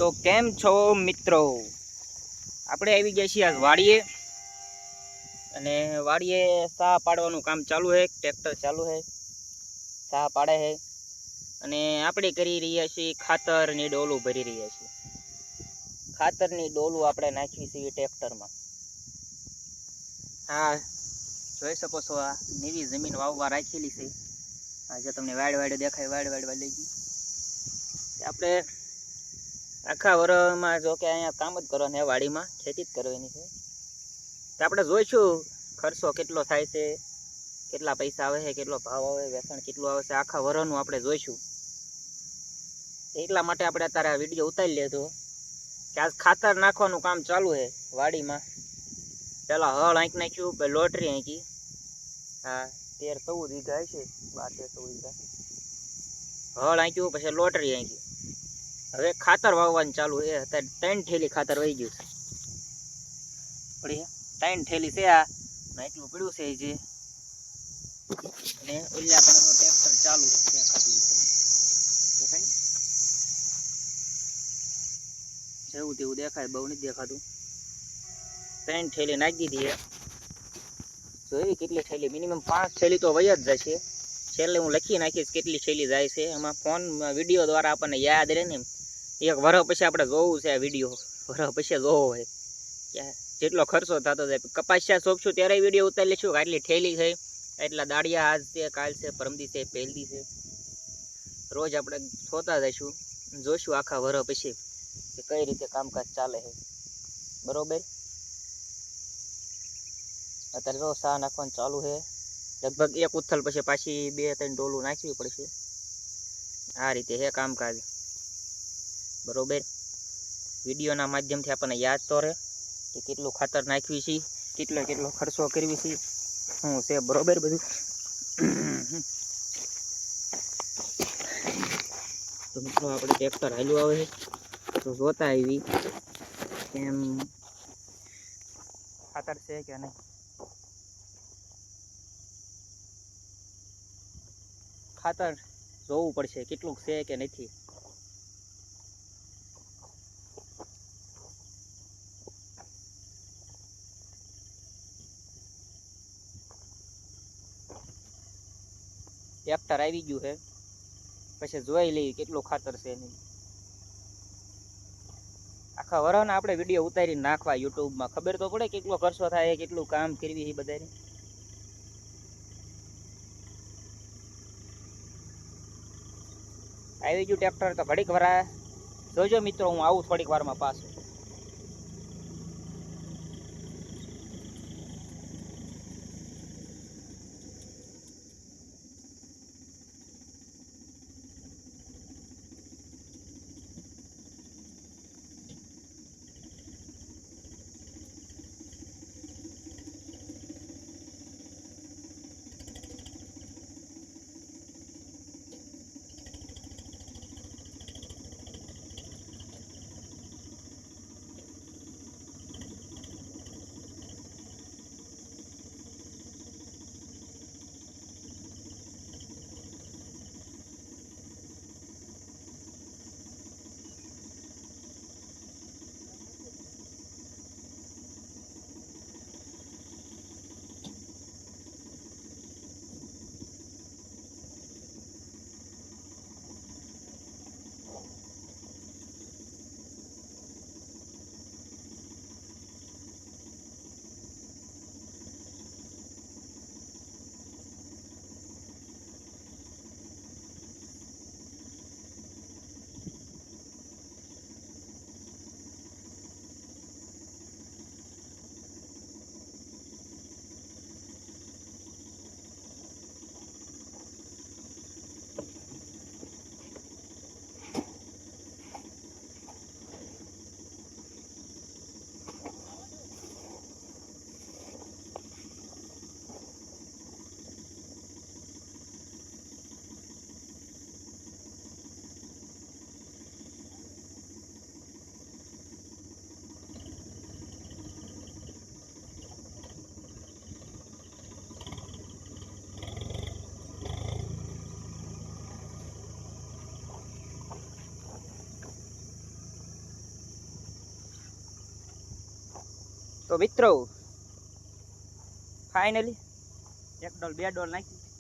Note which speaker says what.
Speaker 1: તો કેમ છો મિત્રો? આપણે આવી ગયા છીએ આજ વાડીએ અને વાડીએ સા પાડવાનું કામ ચાલુ છે. ટ્રેક્ટર ચાલુ છે, સા પાડે છે અને આપણે કરી રહ્યા છીએ ખાતરની ડોલું ભરી રહ્યા છીએ. ખાતરની ડોલું આપણે નાખી છીએ ટ્રેક્ટરમાં. હા, જોઈ શકો છો આ નવી જમીન વાવવા રાખેલી છે. આજે તમને વાડ દેખાય, વાડ લઈ ગઈ આપણે આખા વરમાં. જો કે અહીંયા કામ જ કરવાનું છે, વાડીમાં ખેતી જ કરવાની છે. તો આપણે જોઈશું ખર્ચો કેટલો થાય છે, કેટલા પૈસા આવે છે, કેટલો ભાવ આવે, વેચાણ કેટલું આવે છે, આખા વરનું આપણે જોઈશું. એટલા માટે આપણે અત્યારે આ વિડીયો ઉતારી લીધો કે આજ ખાતર નાખવાનું કામ ચાલુ છે વાડીમાં. પેલા હળ આંકી નાખ્યું, પછી લોટરી આંકી. હા, 13-14 વીઘા છે, 12-13 વીઘા હળ આંક્યું, પછી લોટરી આંકી. હવે ખાતર વાવવાનું ચાલુ છે. અત્યારે 3 થેલી ખાતર વહી ગયું છે. 3 થેલી છે આ, એટલું પડ્યું છે જે. ને ઓલા પણ ટ્રેક્ટર ચાલુ છે ખાતું દેખાય, જેવું તેવું દેખાય, બહુ નથી દેખાતું. 3 થેલી નાખી દીધી. જોઈ કેટલી થેલી, મિનિમમ 5 થેલી તો વહી જ જાય છે. છેલ્લે હું લખી નાખીશ કેટલી થેલી જાય છે. એમાં ફોન વિડીયો દ્વારા આપણને યાદ રહે ને. એક વર્ષ પછી આપણે જોવું છે આ વિડીયો, વર્ષ પછી જોવો હોય જેટલો ખર્ચો થતો જાય. કપાસિયા સોંપશું ત્યારે વિડીયો ઉતારી લઈશું આટલી થેલી છે, એટલા દાડિયા આજ છે, કાલ છે, પરમદી છે, પહેલદી છે. રોજ આપણે જોતા જઈશું, જોઈશું આખા વર્ષ પછી કે કઈ રીતે કામકાજ ચાલે છે. બરોબર. અત્યારે તો સા નાખવાનું ચાલુ છે. લગભગ એક ઉથલ પછી પાછી 2-3 ડોલું નાખવી પડશે. આ રીતે છે કામકાજ. બરોબર. વિડીયોના માધ્યમથી આપણને યાદ તો રહે કે કેટલું ખાતર નાખવી છે, કેટલો ખર્ચો કરવી છે, શું છે. બરોબર બધું. તો મિત્રો આપણે ટ્રેક્ટર હાલ્યું આવે છે તો જોતા આવી એમ ખાતર છે કે નહીં. ખાતર જોવું પડશે કેટલું છે કે નથી. ટ્રેક્ટર આવી ગયું છે, પછી જોઈ લઈએ કેટલું ખાતર છે નહીં. આખા વરાના આપણે વિડીયો ઉતારીને નાખવા યુટ્યુબમાં, ખબર તો પડે કેટલો ખર્ચો થાય, કેટલું કામ કરવી એ બધાને. આવી ગયું ટ્રેક્ટર તો ઘડીક વાર જોજો મિત્રો, હું આવું થોડીક વારમાં પાછું. તો મિત્રો ફાઇનલી 1 ડોલ 2 ડોલ નાખી